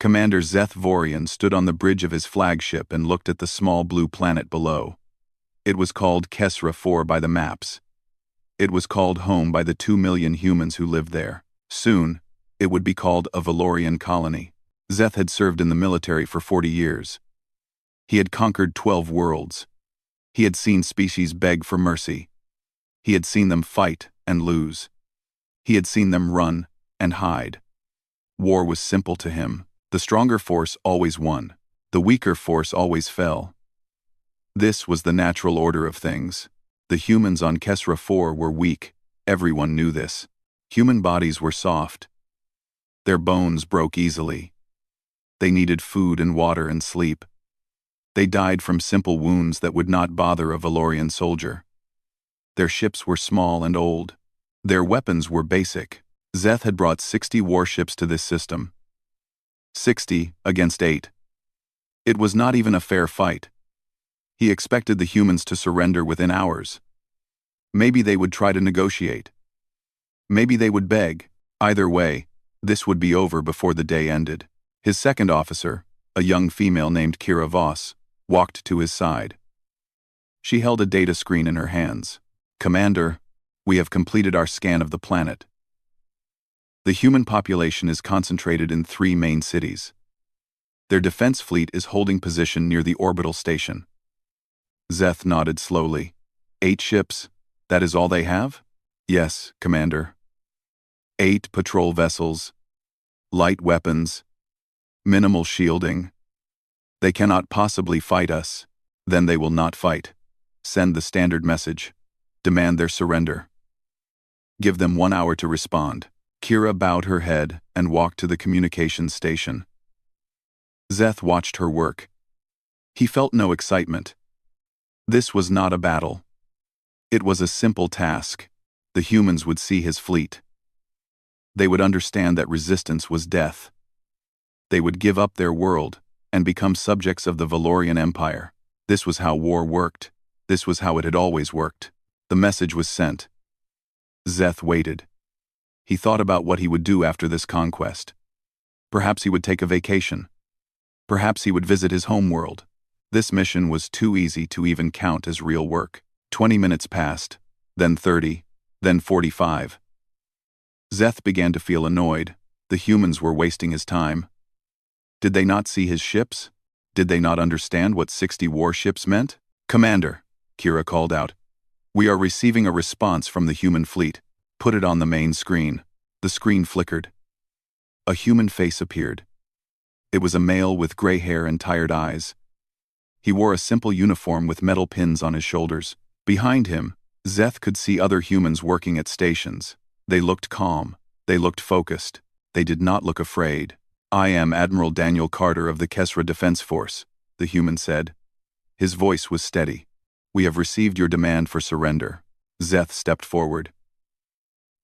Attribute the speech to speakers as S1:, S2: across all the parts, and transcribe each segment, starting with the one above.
S1: Commander Zeth Vorian stood on the bridge of his flagship and looked at the small blue planet below. It was called Kesra 4 by the maps. It was called home by the 2 million humans who lived there. Soon, it would be called a Valorian colony. Zeth had served in the military for 40 years. He had conquered 12 worlds. He had seen species beg for mercy. He had seen them fight and lose. He had seen them run and hide. War was simple to him. The stronger force always won. The weaker force always fell. This was the natural order of things. The humans on Kesra 4 were weak. Everyone knew this. Human bodies were soft. Their bones broke easily. They needed food and water and sleep. They died from simple wounds that would not bother a Valorian soldier. Their ships were small and old. Their weapons were basic. Zeth had brought 60 warships to this system. 60 against 8. It was not even a fair fight. He expected the humans to surrender within hours. Maybe they would try to negotiate. Maybe they would beg. Either way, this would be over before the day ended. His second officer, a young female named Kira Voss, walked to his side. She held a data screen in her hands. "Commander, we have completed our scan of the planet. The human population is concentrated in 3 main cities. Their defense fleet is holding position near the orbital station." Zeth nodded slowly. 8 ships, that is all they have? "Yes, Commander. 8 patrol vessels, light weapons, minimal shielding. They cannot possibly fight us. Then they will not fight. Send the standard message. Demand their surrender. Give them 1 hour to respond." Kira bowed her head and walked to the communications station. Zeth watched her work. He felt no excitement. This was not a battle. It was a simple task. The humans would see his fleet. They would understand that resistance was death. They would give up their world and become subjects of the Valorian Empire. This was how war worked. This was how it had always worked. The message was sent. Zeth waited. He thought about what he would do after this conquest. Perhaps he would take a vacation. Perhaps he would visit his homeworld. This mission was too easy to even count as real work. 20 minutes passed, then 30, then 45. Zeth began to feel annoyed. The humans were wasting his time. Did they not see his ships? Did they not understand what 60 warships meant? "Commander," Kira called out. "We are receiving a response from the human fleet. Put it on the main screen." The screen flickered. A human face appeared. It was a male with gray hair and tired eyes. He wore a simple uniform with metal pins on his shoulders. Behind him, Zeth could see other humans working at stations. They looked calm. They looked focused. They did not look afraid. "I am Admiral Daniel Carter of the Kesra Defense Force," the human said. His voice was steady. "We have received your demand for surrender." Zeth stepped forward.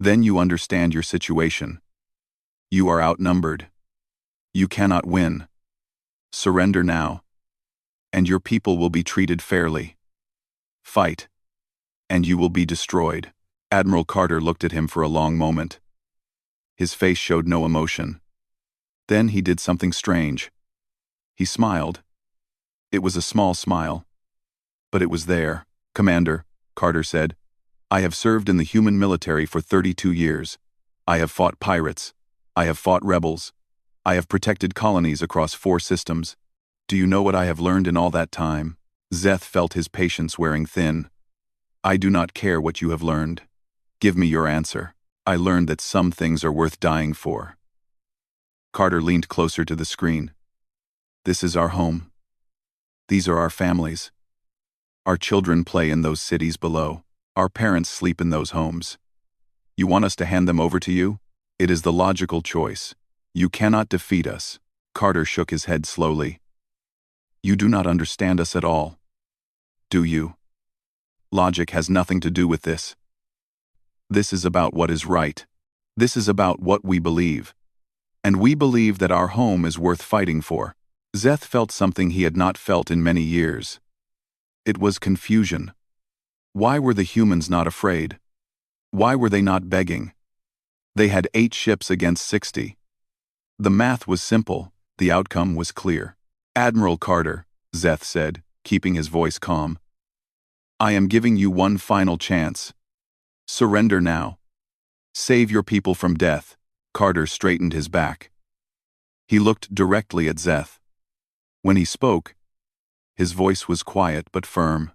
S1: "Then you understand your situation. You are outnumbered. You cannot win. Surrender now, and your people will be treated fairly. Fight, and you will be destroyed." Admiral Carter looked at him for a long moment. His face showed no emotion. Then he did something strange. He smiled. It was a small smile, but it was there. "Commander," Carter said, "I have served in the human military for 32 years. I have fought pirates. I have fought rebels. I have protected colonies across 4 systems. Do you know what I have learned in all that time?" Zeth felt his patience wearing thin. "I do not care what you have learned. Give me your answer." "I learned that some things are worth dying for." Carter leaned closer to the screen. "This is our home. These are our families. Our children play in those cities below. Our parents sleep in those homes. You want us to hand them over to you? It is the logical choice. You cannot defeat us." Carter shook his head slowly. "You do not understand us at all. Do you? Logic has nothing to do with this. This is about what is right. This is about what we believe. And we believe that our home is worth fighting for." Zeth felt something he had not felt in many years. It was confusion. Why were the humans not afraid? Why were they not begging? They had 8 ships against 60. The math was simple. The outcome was clear. "Admiral Carter," Zeth said, keeping his voice calm, "I am giving you one final chance. Surrender now. Save your people from death." Carter straightened his back. He looked directly at Zeth. When he spoke, his voice was quiet but firm.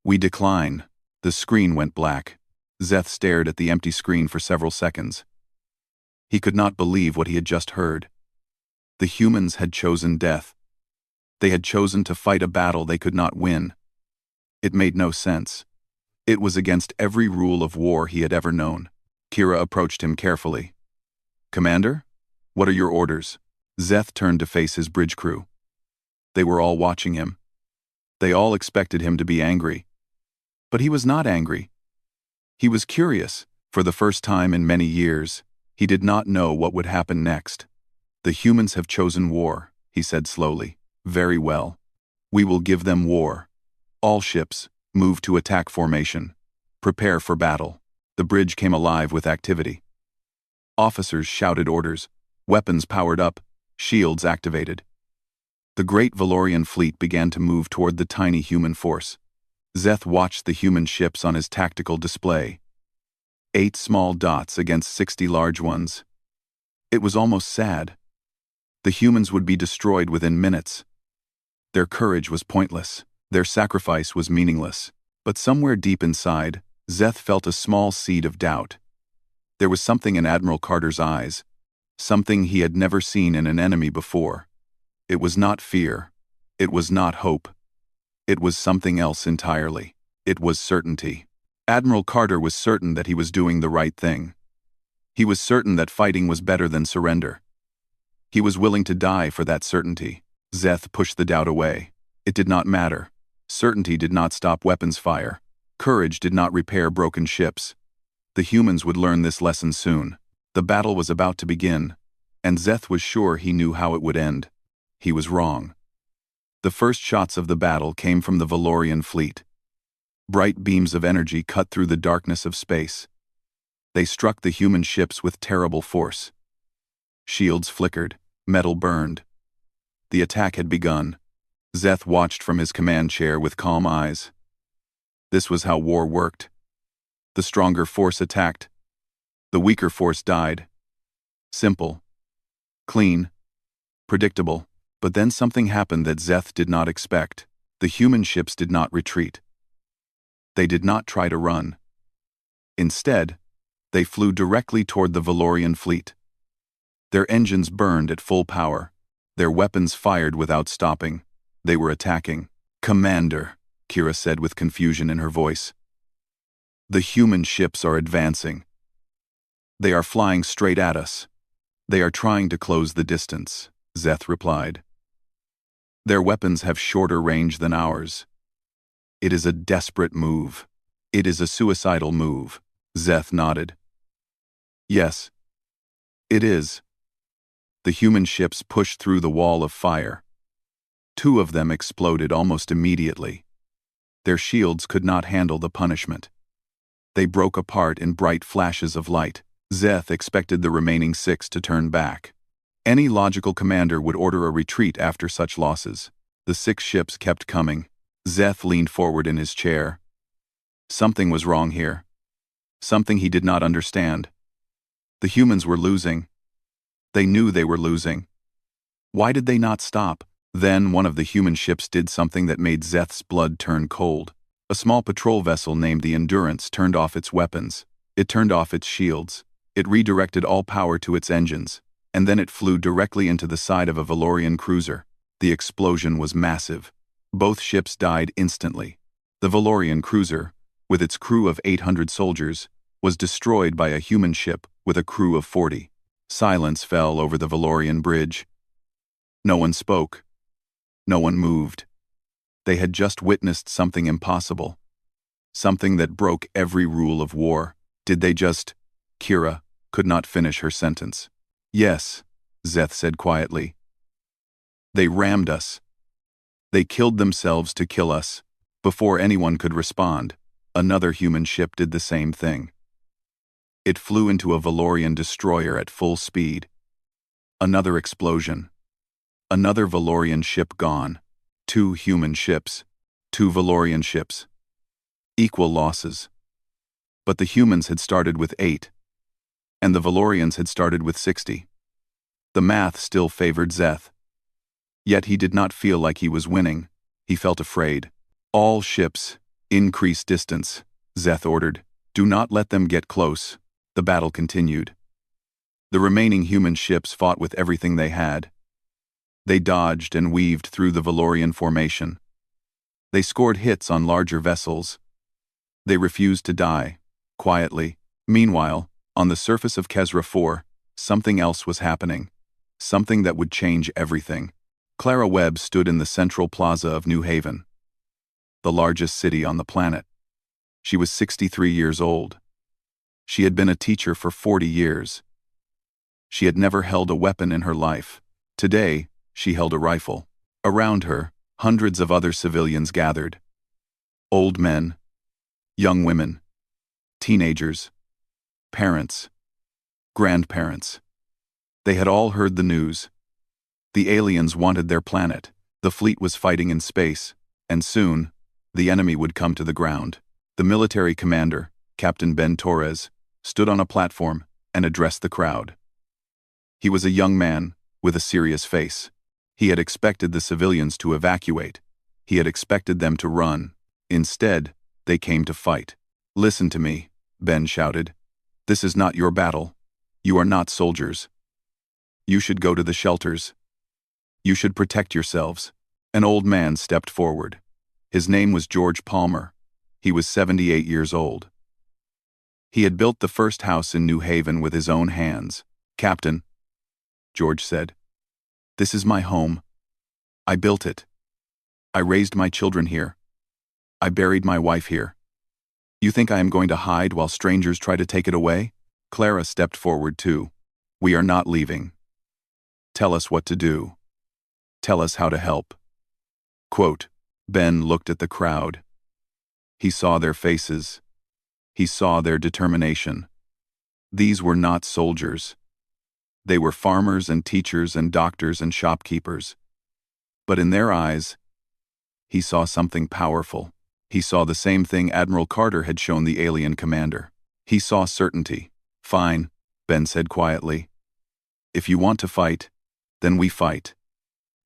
S1: "We decline." The screen went black. Zeth stared at the empty screen for several seconds. He could not believe what he had just heard. The humans had chosen death. They had chosen to fight a battle they could not win. It made no sense. It was against every rule of war he had ever known. Kira approached him carefully. "Commander, what are your orders?" Zeth turned to face his bridge crew. They were all watching him. They all expected him to be angry. But he was not angry. He was curious. For the first time in many years, he did not know what would happen next. "The humans have chosen war," he said slowly. "Very well. We will give them war. All ships, move to attack formation. Prepare for battle." The bridge came alive with activity. Officers shouted orders, weapons powered up, shields activated. The great Valorian fleet began to move toward the tiny human force. Zeth watched the human ships on his tactical display. 8 small dots against 60 large ones. It was almost sad. The humans would be destroyed within minutes. Their courage was pointless. Their sacrifice was meaningless. But somewhere deep inside, Zeth felt a small seed of doubt. There was something in Admiral Carter's eyes, something he had never seen in an enemy before. It was not fear. It was not hope. It was something else entirely. It was certainty. Admiral Carter was certain that he was doing the right thing. He was certain that fighting was better than surrender. He was willing to die for that certainty. Zeth pushed the doubt away. It did not matter. Certainty did not stop weapons fire. Courage did not repair broken ships. The humans would learn this lesson soon. The battle was about to begin, and Zeth was sure he knew how it would end. He was wrong. The first shots of the battle came from the Valorian fleet. Bright beams of energy cut through the darkness of space. They struck the human ships with terrible force. Shields flickered, metal burned. The attack had begun. Zeth watched from his command chair with calm eyes. This was how war worked. The stronger force attacked. The weaker force died. Simple. Clean. Predictable. But then something happened that Zeth did not expect. The human ships did not retreat. They did not try to run. Instead, they flew directly toward the Valorian fleet. Their engines burned at full power. Their weapons fired without stopping. They were attacking. "Commander," Kira said with confusion in her voice. "The human ships are advancing. They are flying straight at us. They are trying to close the distance," Zeth replied. "Their weapons have shorter range than ours. It is a desperate move. It is a suicidal move." Zeth nodded. "Yes, it is." The human ships pushed through the wall of fire. 2 of them exploded almost immediately. Their shields could not handle the punishment. They broke apart in bright flashes of light. Zeth expected the remaining 6 to turn back. Any logical commander would order a retreat after such losses. The 6 ships kept coming. Zeth leaned forward in his chair. Something was wrong here. Something he did not understand. The humans were losing. They knew they were losing. Why did they not stop? Then one of the human ships did something that made Zeth's blood turn cold. A small patrol vessel named the Endurance turned off its weapons. It turned off its shields. It redirected all power to its engines. And then it flew directly into the side of a Valorian cruiser. The explosion was massive. Both ships died instantly. The Valorian cruiser, with its crew of 800 soldiers, was destroyed by a human ship with a crew of 40. Silence fell over the Valorian bridge. No one spoke. No one moved. They had just witnessed something impossible. Something that broke every rule of war. Did they just... Kira could not finish her sentence. "Yes," Zeth said quietly. "They rammed us. They killed themselves to kill us." Before anyone could respond, another human ship did the same thing. It flew into a Valorian destroyer at full speed. Another explosion. Another Valorian ship gone. 2 human ships. 2 Valorian ships. Equal losses. But the humans had started with 8. And the Valorians had started with 60. The math still favored Zeth. Yet he did not feel like he was winning. He felt afraid. All ships, increase distance, Zeth ordered. Do not let them get close. The battle continued. The remaining human ships fought with everything they had. They dodged and weaved through the Valorian formation. They scored hits on larger vessels. They refused to die, quietly. Meanwhile, on the surface of Kesra 4, something else was happening. Something that would change everything. Clara Webb stood in the central plaza of New Haven, the largest city on the planet. She was 63 years old. She had been a teacher for 40 years. She had never held a weapon in her life. Today, she held a rifle. Around her, hundreds of other civilians gathered. Old men, young women, teenagers, parents, grandparents. They had all heard the news. The aliens wanted their planet. The fleet was fighting in space, and soon, the enemy would come to the ground. The military commander, Captain Ben Torres, stood on a platform and addressed the crowd. He was a young man with a serious face. He had expected the civilians to evacuate. He had expected them to run. Instead, they came to fight. Listen to me, Ben shouted. This is not your battle. You are not soldiers. You should go to the shelters. You should protect yourselves. An old man stepped forward. His name was George Palmer. He was 78 years old. He had built the first house in New Haven with his own hands. Captain, George said, this is my home. I built it. I raised my children here. I buried my wife here. You think I am going to hide while strangers try to take it away? Clara stepped forward too. We are not leaving. Tell us what to do. Tell us how to help. Quote, Ben looked at the crowd. He saw their faces. He saw their determination. These were not soldiers. They were farmers and teachers and doctors and shopkeepers. But in their eyes, he saw something powerful. He saw the same thing Admiral Carter had shown the alien commander. He saw certainty. Fine, Ben said quietly. If you want to fight, then we fight.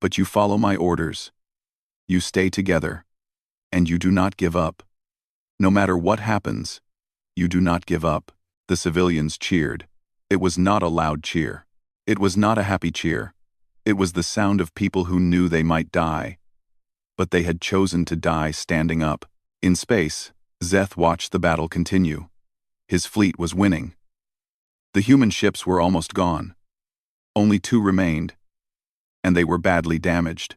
S1: But you follow my orders. You stay together. And you do not give up. No matter what happens, you do not give up. The civilians cheered. It was not a loud cheer. It was not a happy cheer. It was the sound of people who knew they might die. But they had chosen to die standing up. In space, Zeth watched the battle continue. His fleet was winning. The human ships were almost gone. Only 2 remained, and they were badly damaged.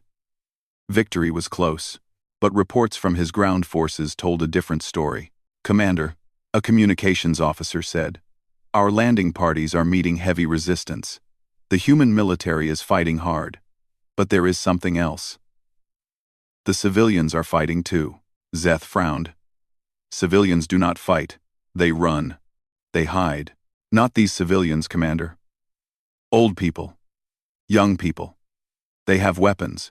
S1: Victory was close, but reports from his ground forces told a different story. Commander, a communications officer said, our landing parties are meeting heavy resistance. The human military is fighting hard, but there is something else. The civilians are fighting too. Zeth frowned. Civilians do not fight. They run. They hide. Not these civilians, Commander. Old people. Young people. They have weapons.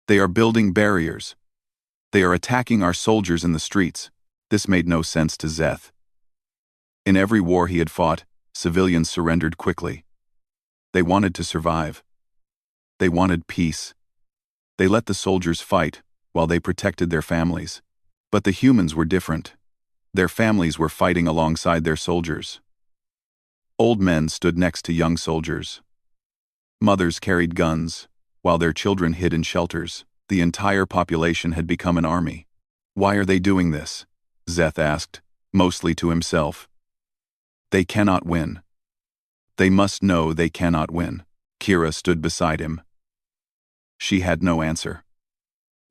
S1: They are building barriers. They are attacking our soldiers in the streets. This made no sense to Zeth. In every war he had fought, civilians surrendered quickly. They wanted to survive. They wanted peace. They let the soldiers fight while they protected their families. But the humans were different. Their families were fighting alongside their soldiers. Old men stood next to young soldiers. Mothers carried guns, while their children hid in shelters. The entire population had become an army. Why are they doing this? Zeth asked, mostly to himself. They cannot win. They must know they cannot win. Kira stood beside him. She had no answer.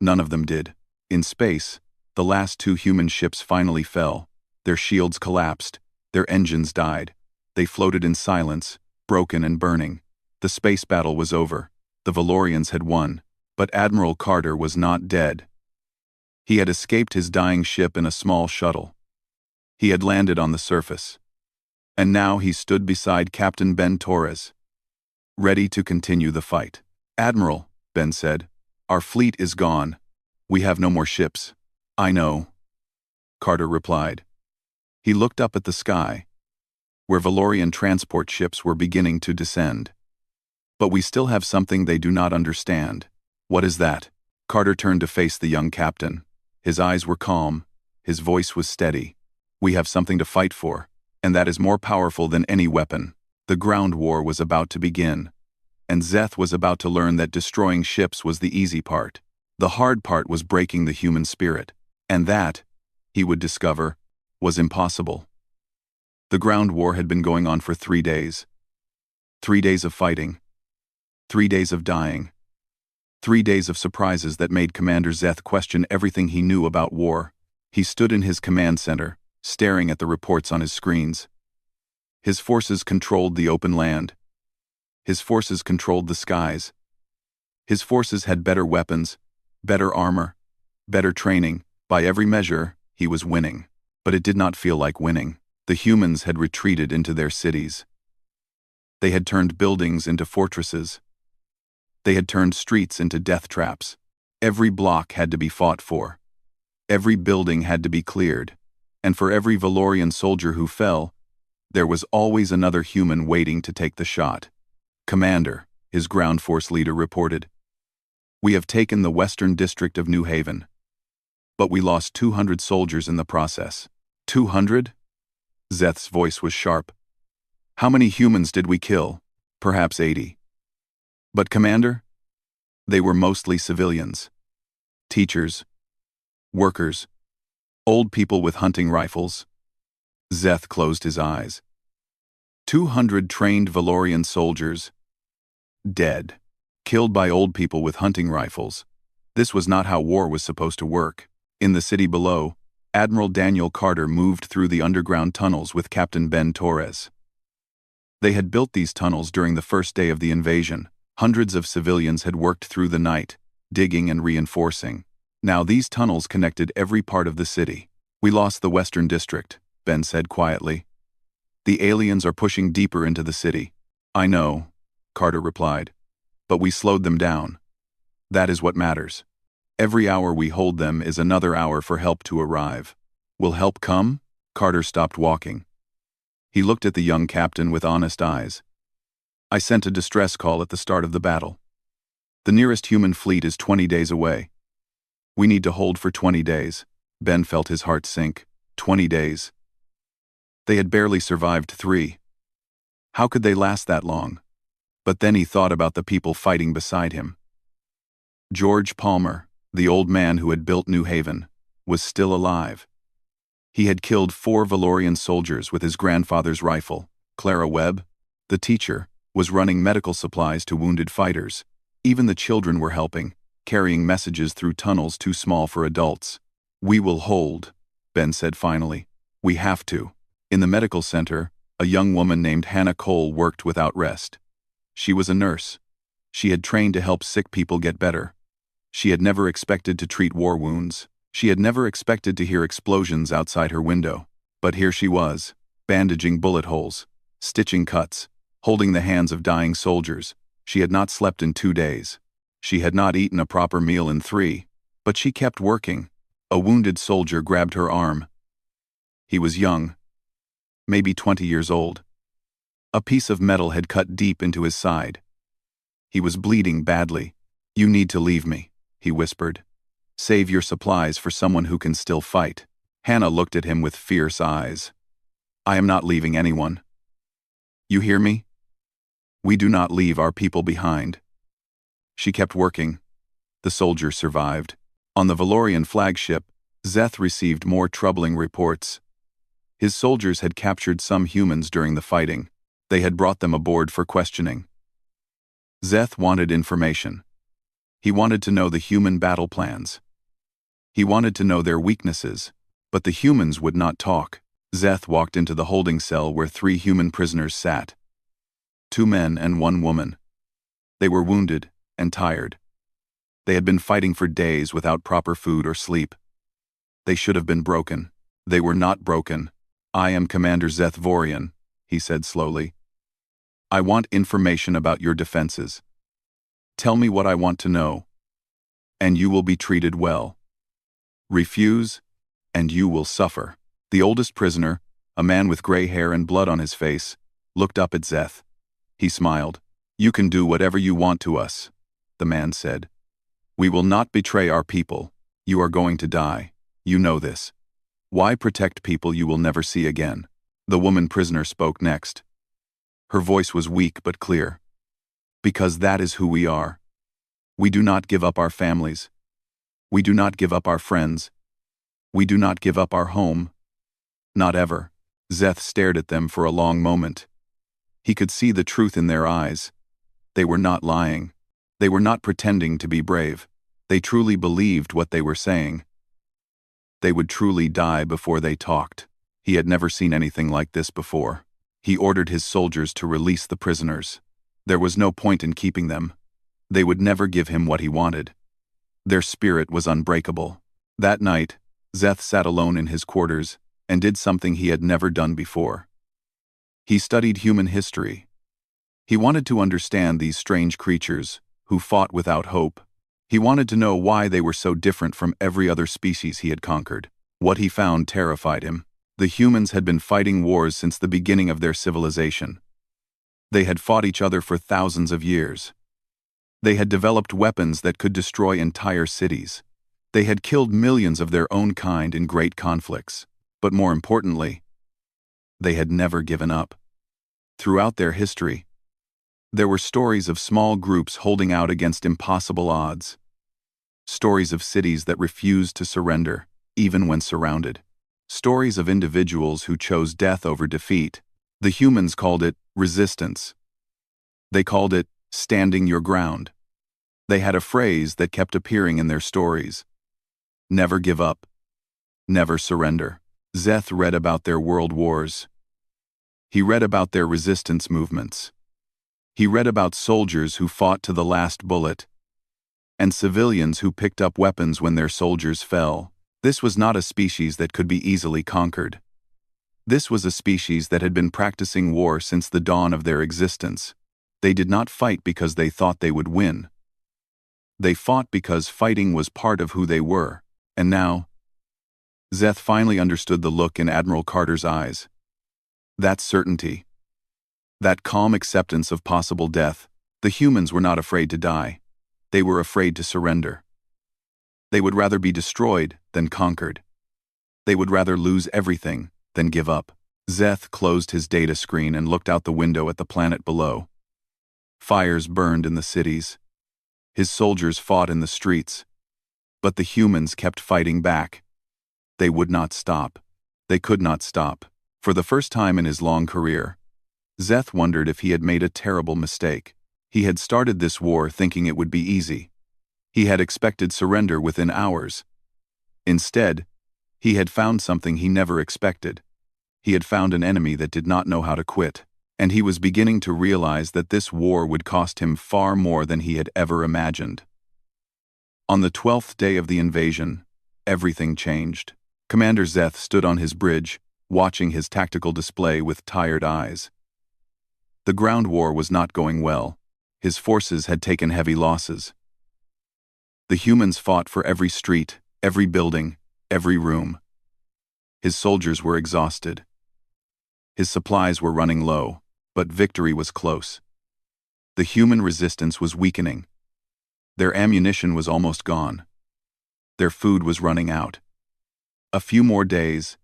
S1: None of them did. In space, the last 2 human ships finally fell. Their shields collapsed. Their engines died. They floated in silence, broken and burning. The space battle was over. The Valorians had won. But Admiral Carter was not dead. He had escaped his dying ship in a small shuttle. He had landed on the surface. And now he stood beside Captain Ben Torres, ready to continue the fight. Admiral, Ben said, our fleet is gone. We have no more ships. I know, Carter replied. He looked up at the sky, where Valorian transport ships were beginning to descend. But we still have something they do not understand. What is that? Carter turned to face the young captain. His eyes were calm. His voice was steady. We have something to fight for, and that is more powerful than any weapon. The ground war was about to begin, and Zeth was about to learn that destroying ships was the easy part. The hard part was breaking the human spirit, and that, he would discover, was impossible. The ground war had been going on for 3 days. 3 days of fighting. 3 days of dying. 3 days of surprises that made Commander Zeth question everything he knew about war. He stood in his command center, staring at the reports on his screens. His forces controlled the open land. His forces controlled the skies. His forces had better weapons, better armor, better training. By every measure, he was winning. But it did not feel like winning. The humans had retreated into their cities. They had turned buildings into fortresses. They had turned streets into death traps. Every block had to be fought for. Every building had to be cleared. And for every Valorian soldier who fell, there was always another human waiting to take the shot. Commander, his ground force leader reported, we have taken the western district of New Haven. But we lost 200 soldiers in the process. 200? Zeth's voice was sharp. How many humans did we kill? Perhaps 80. But Commander? They were mostly civilians. Teachers. Workers. Old people with hunting rifles. Zeth closed his eyes. 200 trained Valorian soldiers. Dead. Killed by old people with hunting rifles. This was not how war was supposed to work. In the city below, Admiral Daniel Carter moved through the underground tunnels with Captain Ben Torres. They had built these tunnels during the first day of the invasion. Hundreds of civilians had worked through the night, digging and reinforcing. Now these tunnels connected every part of the city. We lost the Western District, Ben said quietly. The aliens are pushing deeper into the city. I know, Carter replied. But we slowed them down. That is what matters. Every hour we hold them is another hour for help to arrive. Will help come? Carter stopped walking. He looked at the young captain with honest eyes. I sent a distress call at the start of the battle. The nearest human fleet is 20 days away. We need to hold for 20 days. Ben felt his heart sink. 20 days. They had barely survived 3. How could they last that long? But then he thought about the people fighting beside him. George Palmer, the old man who had built New Haven, was still alive. He had killed 4 Valorian soldiers with his grandfather's rifle. Clara Webb, the teacher, was running medical supplies to wounded fighters. Even the children were helping, carrying messages through tunnels too small for adults. We will hold, Ben said finally. We have to. In the medical center, a young woman named Hannah Cole worked without rest. She was a nurse. She had trained to help sick people get better. She had never expected to treat war wounds. She had never expected to hear explosions outside her window. But here she was, bandaging bullet holes, stitching cuts, holding the hands of dying soldiers. She had not slept in 2 days. She had not eaten a proper meal in 3. But she kept working. A wounded soldier grabbed her arm. He was young, maybe 20 years old. A piece of metal had cut deep into his side. He was bleeding badly. You need to leave me, he whispered. Save your supplies for someone who can still fight. Hannah looked at him with fierce eyes. I am not leaving anyone. You hear me? We do not leave our people behind. She kept working. The soldiers survived. On the Valorian flagship, Zeth received more troubling reports. His soldiers had captured some humans during the fighting. They had brought them aboard for questioning. Zeth wanted information. He wanted to know the human battle plans. He wanted to know their weaknesses, but the humans would not talk. Zeth walked into the holding cell where 3 human prisoners sat. 2 men and 1 woman. They were wounded and tired. They had been fighting for days without proper food or sleep. They should have been broken. They were not broken. I am Commander Zeth Vorian, he said slowly. I want information about your defenses. Tell me what I want to know, and you will be treated well. Refuse, and you will suffer. The oldest prisoner, a man with gray hair and blood on his face, looked up at Zeth. He smiled. You can do whatever you want to us, the man said. We will not betray our people. You are going to die. You know this. Why protect people you will never see again? The woman prisoner spoke next. Her voice was weak but clear. Because that is who we are. We do not give up our families. We do not give up our friends. We do not give up our home. Not ever. Zeth stared at them for a long moment. He could see the truth in their eyes. They were not lying. They were not pretending to be brave. They truly believed what they were saying. They would truly die before they talked. He had never seen anything like this before. He ordered his soldiers to release the prisoners. There was no point in keeping them. They would never give him what he wanted. Their spirit was unbreakable. That night, Zeth sat alone in his quarters and did something he had never done before. He studied human history. He wanted to understand these strange creatures who fought without hope. He wanted to know why they were so different from every other species he had conquered. What he found terrified him. The humans had been fighting wars since the beginning of their civilization. They had fought each other for thousands of years. They had developed weapons that could destroy entire cities. They had killed millions of their own kind in great conflicts. But more importantly, they had never given up. Throughout their history, there were stories of small groups holding out against impossible odds. Stories of cities that refused to surrender, even when surrounded. Stories of individuals who chose death over defeat. The humans called it resistance. They called it standing your ground. They had a phrase that kept appearing in their stories. Never give up. Never surrender. Zeth read about their world wars. He read about their resistance movements. He read about soldiers who fought to the last bullet, and civilians who picked up weapons when their soldiers fell. This was not a species that could be easily conquered. This was a species that had been practicing war since the dawn of their existence. They did not fight because they thought they would win. They fought because fighting was part of who they were. And now, Zeth finally understood the look in Admiral Carter's eyes. That certainty. That calm acceptance of possible death. The humans were not afraid to die. They were afraid to surrender. They would rather be destroyed than conquered. They would rather lose everything than give up. Zeth closed his data screen and looked out the window at the planet below. Fires burned in the cities. His soldiers fought in the streets. But the humans kept fighting back. They would not stop. They could not stop. For the first time in his long career, Zeth wondered if he had made a terrible mistake. He had started this war thinking it would be easy. He had expected surrender within hours. Instead, he had found something he never expected. He had found an enemy that did not know how to quit, and he was beginning to realize that this war would cost him far more than he had ever imagined. On the 12th day of the invasion, everything changed. Commander Zeth stood on his bridge, watching his tactical display with tired eyes. The ground war was not going well. His forces had taken heavy losses. The humans fought for every street, every building, every room. His soldiers were exhausted. His supplies were running low, but victory was close. The human resistance was weakening. Their ammunition was almost gone. Their food was running out. A few more days,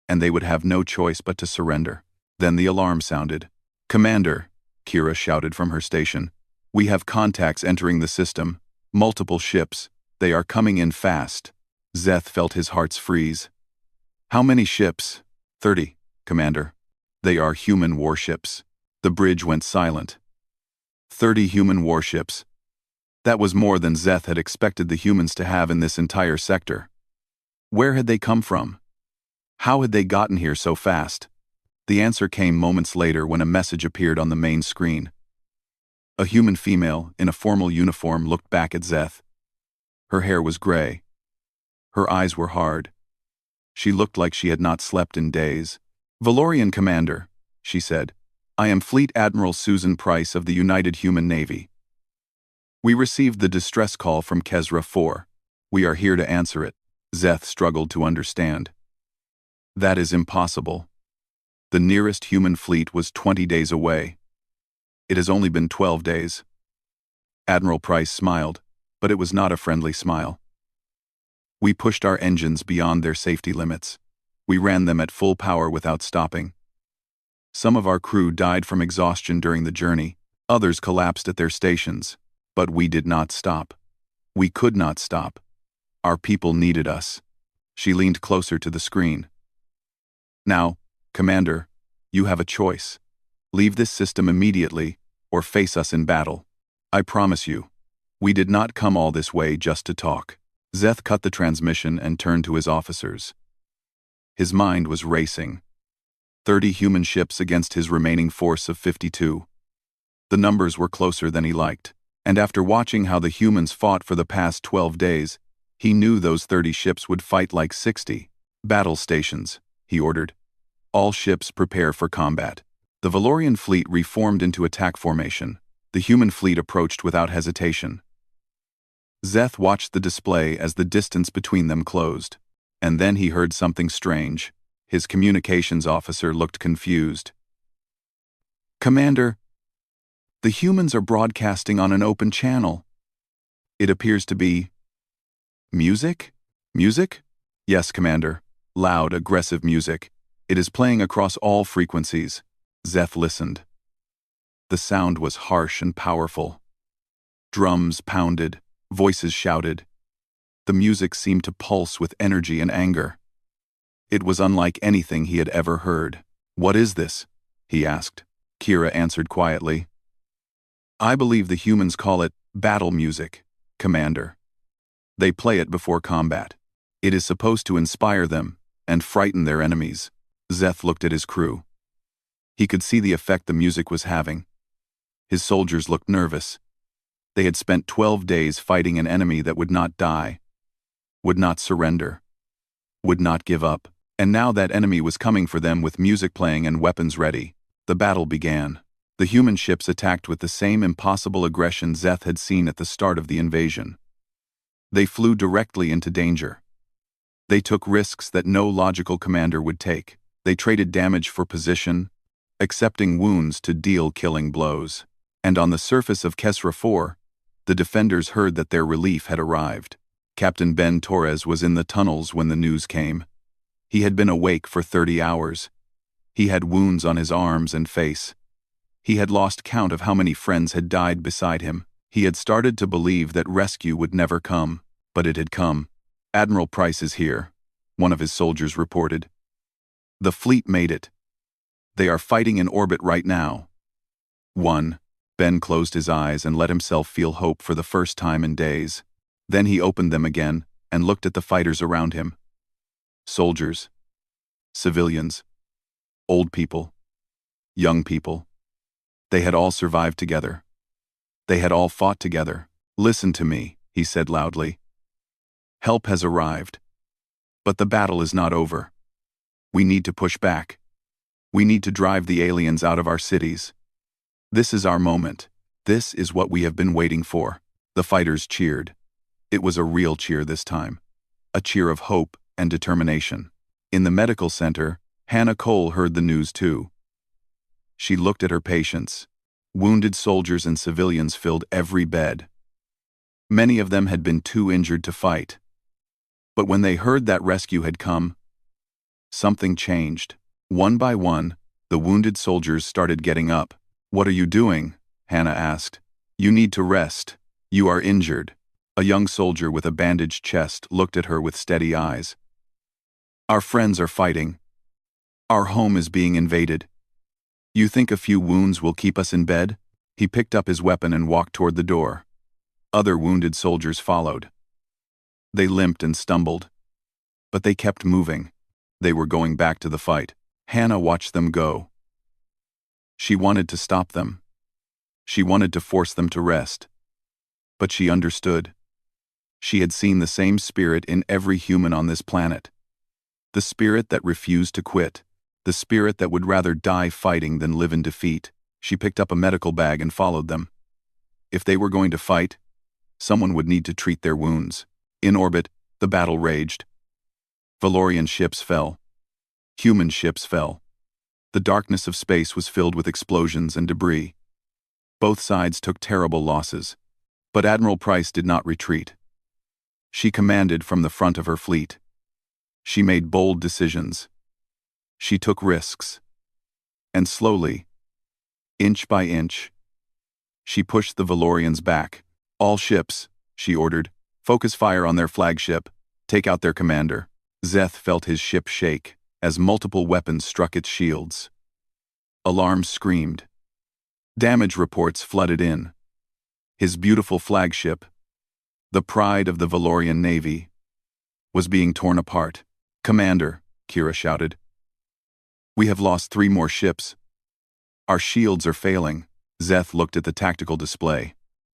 S1: and they would have no choice but to surrender. Then the alarm sounded. "Commander," Kira shouted from her station. "We have contacts entering the system. Multiple ships. They are coming in fast." Zeth felt his heart freeze. "How many ships?" 30, Commander. "They are human warships." The bridge went silent. 30 human warships. That was more than Zeth had expected the humans to have in this entire sector. Where had they come from? How had they gotten here so fast? The answer came moments later when a message appeared on the main screen. A human female in a formal uniform looked back at Zeth. Her hair was gray. Her eyes were hard. She looked like she had not slept in days. "Valorian Commander," she said. "I am Fleet Admiral Susan Price of the United Human Navy." We received the distress call from Kesra 4. We are here to answer it. Zeth struggled to understand. That is impossible. The nearest human fleet was 20 days away. It has only been 12 days. Admiral Price smiled, but it was not a friendly smile. We pushed our engines beyond their safety limits. We ran them at full power without stopping. Some of our crew died from exhaustion during the journey, others collapsed at their stations, but we did not stop. We could not stop. Our people needed us. She leaned closer to the screen. Now, Commander, you have a choice. Leave this system immediately, or face us in battle. I promise you, we did not come all this way just to talk. Zeth cut the transmission and turned to his officers. His mind was racing. 30 human ships against his remaining force of 52. The numbers were closer than he liked, and after watching how the humans fought for the past 12 days, he knew those 30 ships would fight like 60. Battle stations, he ordered. All ships prepare for combat. The Valorian fleet reformed into attack formation. The human fleet approached without hesitation. Zeth watched the display as the distance between them closed. And then he heard something strange. His communications officer looked confused. Commander, the humans are broadcasting on an open channel. It appears to be... music? Music? Yes, Commander. Loud, aggressive music. It is playing across all frequencies. Zeth listened. The sound was harsh and powerful. Drums pounded, voices shouted. The music seemed to pulse with energy and anger. It was unlike anything he had ever heard. What is this? He asked. Kira answered quietly. I believe the humans call it battle music, Commander. They play it before combat. It is supposed to inspire them and frighten their enemies. Zeth looked at his crew. He could see the effect the music was having. His soldiers looked nervous. They had spent 12 days fighting an enemy that would not die, would not surrender, would not give up, and now that enemy was coming for them with music playing and weapons ready. The battle began. The human ships attacked with the same impossible aggression Zeth had seen at the start of the invasion. They flew directly into danger. They took risks that no logical commander would take. They traded damage for position, accepting wounds to deal killing blows. And on the surface of Kesra 4, the defenders heard that their relief had arrived. Captain Ben Torres was in the tunnels when the news came. He had been awake for 30 hours. He had wounds on his arms and face. He had lost count of how many friends had died beside him. He had started to believe that rescue would never come, but it had come. Admiral Price is here, one of his soldiers reported. The fleet made it. They are fighting in orbit right now. 1. Ben closed his eyes and let himself feel hope for the first time in days. Then he opened them again and looked at the fighters around him. Soldiers, civilians, old people, young people. They had all survived together. They had all fought together. Listen to me, he said loudly. Help has arrived. But the battle is not over. We need to push back. We need to drive the aliens out of our cities. This is our moment. This is what we have been waiting for. The fighters cheered. It was a real cheer this time. A cheer of hope and determination. In the medical center, Hannah Cole heard the news too. She looked at her patients. Wounded soldiers and civilians filled every bed. Many of them had been too injured to fight. But when they heard that rescue had come, something changed. One by one, the wounded soldiers started getting up. What are you doing? Hannah asked. You need to rest. You are injured. A young soldier with a bandaged chest looked at her with steady eyes. Our friends are fighting. Our home is being invaded. You think a few wounds will keep us in bed? He picked up his weapon and walked toward the door. Other wounded soldiers followed. They limped and stumbled. But they kept moving. They were going back to the fight. Hannah watched them go. She wanted to stop them. She wanted to force them to rest. But she understood. She had seen the same spirit in every human on this planet. The spirit that refused to quit. The spirit that would rather die fighting than live in defeat. She picked up a medical bag and followed them. If they were going to fight, someone would need to treat their wounds. In orbit, the battle raged. Valorian ships fell. Human ships fell. The darkness of space was filled with explosions and debris. Both sides took terrible losses, but Admiral Price did not retreat. She commanded from the front of her fleet. She made bold decisions. She took risks. And slowly, inch by inch, she pushed the Valorians back. All ships, she ordered, focus fire on their flagship, take out their commander. Zeth felt his ship shake as multiple weapons struck its shields. Alarms screamed. Damage reports flooded in. His beautiful flagship, the pride of the Valorian Navy, was being torn apart. "Commander," Kira shouted. "We have lost 3 more ships. Our shields are failing." Zeth looked at the tactical display.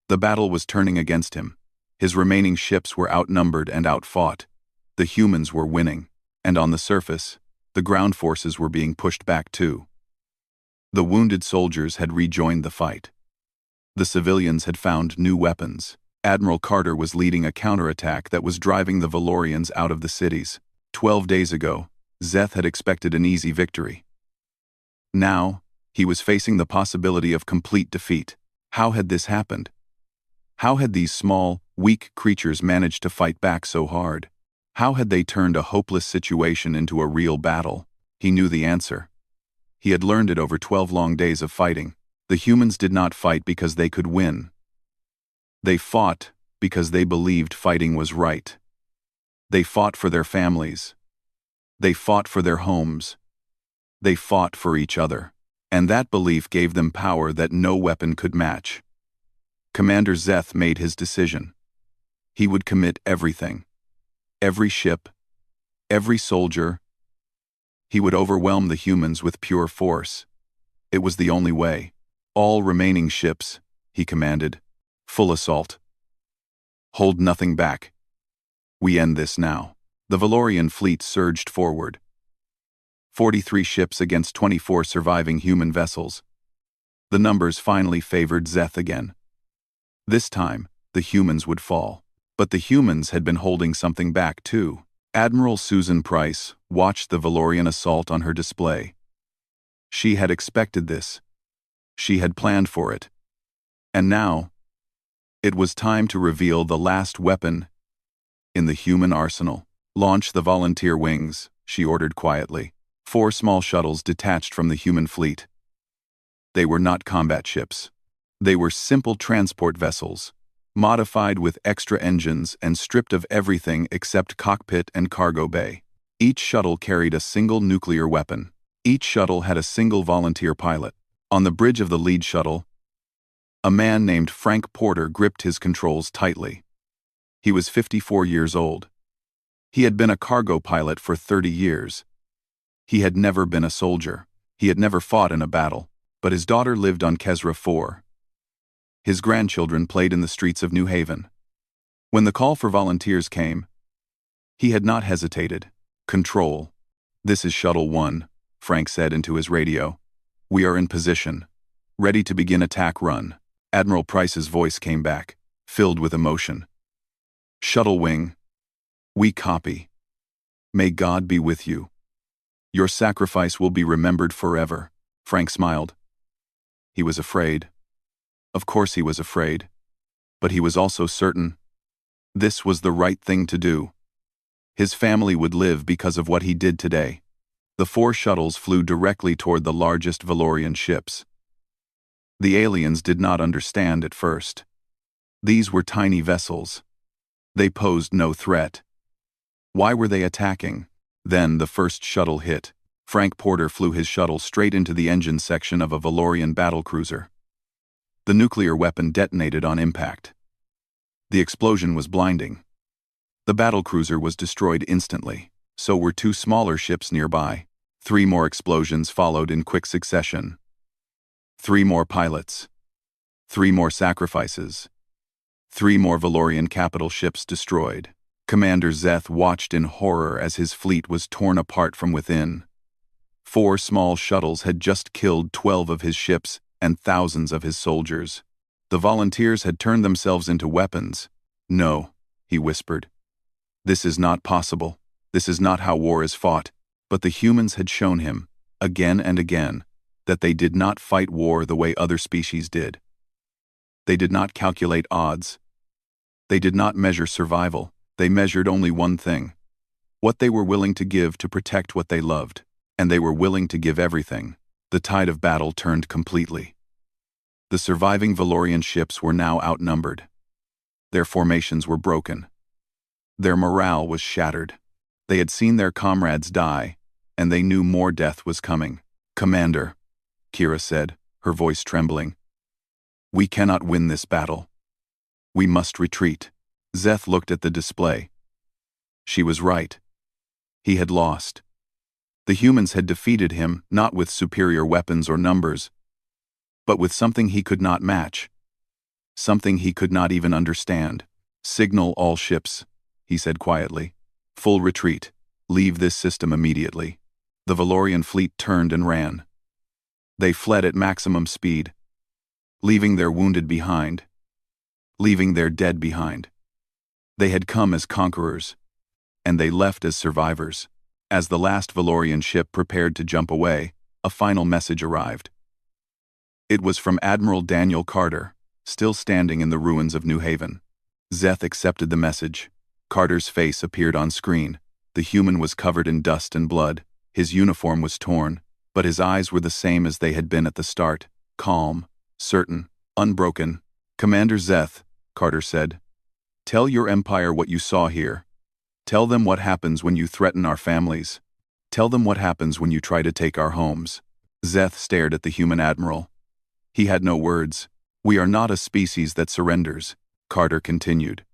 S1: The battle was turning against him. His remaining ships were outnumbered and outfought. The humans were winning, and on the surface, the ground forces were being pushed back too. The wounded soldiers had rejoined the fight. The civilians had found new weapons. Admiral Carter was leading a counterattack that was driving the Valorians out of the cities. 12 days ago, Zeth had expected an easy victory. Now, he was facing the possibility of complete defeat. How had this happened? How had these small, weak creatures managed to fight back so hard? How had they turned a hopeless situation into a real battle? He knew the answer. He had learned it over 12 long days of fighting. The humans did not fight because they could win. They fought because they believed fighting was right. They fought for their families. They fought for their homes. They fought for each other. And that belief gave them power that no weapon could match. Commander Zeth made his decision. He would commit everything. Every ship. Every soldier. He would overwhelm the humans with pure force. It was the only way. "All remaining ships," he commanded. "Full assault. Hold nothing back. We end this now." The Valorian fleet surged forward. 43 ships against 24 surviving human vessels. The numbers finally favored Zeth again. This time, the humans would fall. But the humans had been holding something back too. Admiral Susan Price watched the Valorian assault on her display. She had expected this. She had planned for it. And now, it was time to reveal the last weapon in the human arsenal. "Launch the volunteer wings," she ordered quietly. 4 small shuttles detached from the human fleet. They were not combat ships. They were simple transport vessels, modified with extra engines and stripped of everything except cockpit and cargo bay. Each shuttle carried a single nuclear weapon. Each shuttle had a single volunteer pilot. On the bridge of the lead shuttle, a man named Frank Porter gripped his controls tightly. He was 54 years old. He had been a cargo pilot for 30 years. He had never been a soldier. He had never fought in a battle. But his daughter lived on Kesra 4. His grandchildren played in the streets of New Haven. When the call for volunteers came, he had not hesitated. "Control. This is Shuttle 1, Frank said into his radio. "We are in position, ready to begin attack run." Admiral Price's voice came back, filled with emotion. "Shuttle Wing, we copy. May God be with you. Your sacrifice will be remembered forever." Frank smiled. He was afraid. Of course he was afraid. But he was also certain. This was the right thing to do. His family would live because of what he did today. The 4 shuttles flew directly toward the largest Valorian ships. The aliens did not understand at first. These were tiny vessels. They posed no threat. Why were they attacking? Then the first shuttle hit. Frank Porter flew his shuttle straight into the engine section of a Valorian battlecruiser. The nuclear weapon detonated on impact. The explosion was blinding. The battlecruiser was destroyed instantly. So were 2 smaller ships nearby. 3 more explosions followed in quick succession. 3 more pilots. 3 more sacrifices. 3 more Valorian capital ships destroyed. Commander Zeth watched in horror as his fleet was torn apart from within. 4 small shuttles had just killed 12 of his ships and thousands of his soldiers. The volunteers had turned themselves into weapons, "No," he whispered. "This is not possible. This is not how war is fought." But the humans had shown him, again and again, that they did not fight war the way other species did. They did not calculate odds. They did not measure survival. They measured only one thing: what they were willing to give to protect what they loved. And they were willing to give everything. The tide of battle turned completely. The surviving Valorian ships were now outnumbered. Their formations were broken. Their morale was shattered. They had seen their comrades die, and they knew more death was coming. "Commander," Kira said, her voice trembling, "we cannot win this battle. We must retreat." Zeth looked at the display. She was right. He had lost. The humans had defeated him not with superior weapons or numbers, but with something he could not match. Something he could not even understand. "Signal all ships," he said quietly. "Full retreat. Leave this system immediately." The Valorian fleet turned and ran. They fled at maximum speed, leaving their wounded behind, leaving their dead behind. They had come as conquerors, and they left as survivors. As the last Valorian ship prepared to jump away, a final message arrived. It was from Admiral Daniel Carter, still standing in the ruins of New Haven. Zeth accepted the message. Carter's face appeared on screen. The human was covered in dust and blood. His uniform was torn, but his eyes were the same as they had been at the start: calm, certain, unbroken. "Commander Zeth," Carter said, "tell your empire what you saw here. Tell them what happens when you threaten our families. Tell them what happens when you try to take our homes." Zeth stared at the human admiral. He had no words. "We are not a species that surrenders," Carter continued.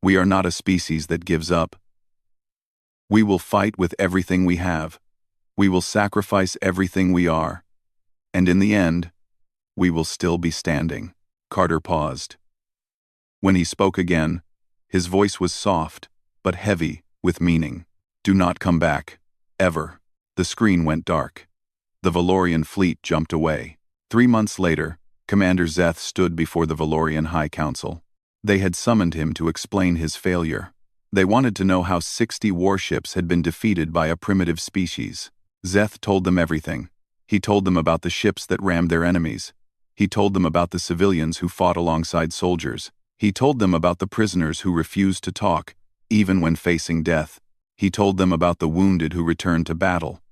S1: "We are not a species that gives up. We will fight with everything we have. We will sacrifice everything we are. And in the end, we will still be standing." Carter paused. When he spoke again, his voice was soft, but heavy with meaning. "Do not come back. Ever." The screen went dark. The Valorian fleet jumped away. 3 months later, Commander Zeth stood before the Valorian High Council. They had summoned him to explain his failure. They wanted to know how 60 warships had been defeated by a primitive species. Zeth told them everything. He told them about the ships that rammed their enemies. He told them about the civilians who fought alongside soldiers. He told them about the prisoners who refused to talk, even when facing death. He told them about the wounded who returned to battle.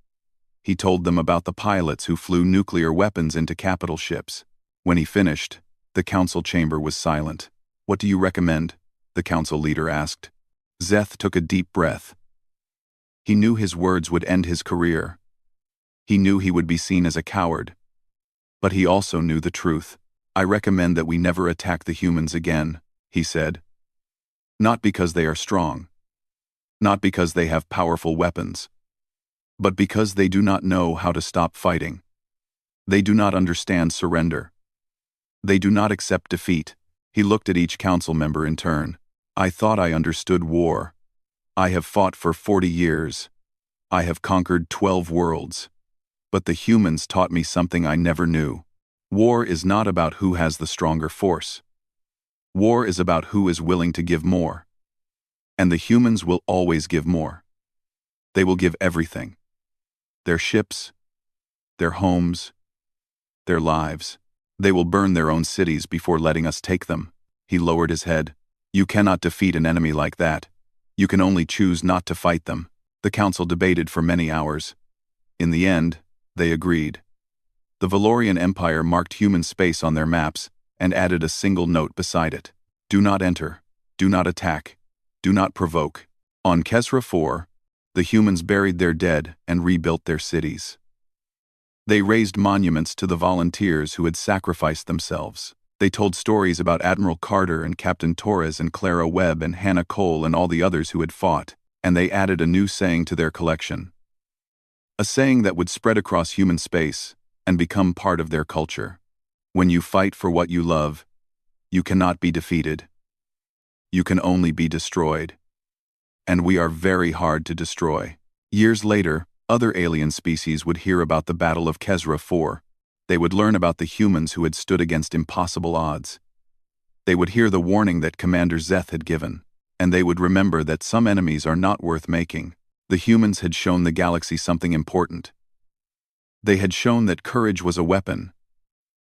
S1: He told them about the pilots who flew nuclear weapons into capital ships. When he finished, the council chamber was silent. "What do you recommend?" the council leader asked. Zeth took a deep breath. He knew his words would end his career. He knew he would be seen as a coward. But he also knew the truth. "I recommend that we never attack the humans again," he said. "Not because they are strong. Not because they have powerful weapons. But because they do not know how to stop fighting. They do not understand surrender. They do not accept defeat." He looked at each council member in turn. "I thought I understood war. I have fought for 40 years. I have conquered 12 worlds. But the humans taught me something I never knew. War is not about who has the stronger force. War is about who is willing to give more. And the humans will always give more. They will give everything. Their ships, their homes, their lives. They will burn their own cities before letting us take them." He lowered his head. "You cannot defeat an enemy like that. You can only choose not to fight them." The council debated for many hours. In the end, they agreed. The Valorian Empire marked human space on their maps and added a single note beside it: "Do not enter. Do not attack. Do not provoke." On Kesra 4, the humans buried their dead and rebuilt their cities. They raised monuments to the volunteers who had sacrificed themselves. They told stories about Admiral Carter and Captain Torres and Clara Webb and Hannah Cole and all the others who had fought, and they added a new saying to their collection. A saying that would spread across human space and become part of their culture. "When you fight for what you love, you cannot be defeated. You can only be destroyed. And we are very hard to destroy." Years later, other alien species would hear about the Battle of Kesra 4. They would learn about the humans who had stood against impossible odds. They would hear the warning that Commander Zeth had given, and they would remember that some enemies are not worth making. The humans had shown the galaxy something important. They had shown that courage was a weapon,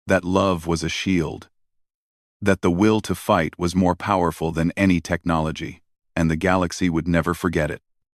S1: that love was a shield, that the will to fight was more powerful than any technology, and the galaxy would never forget it.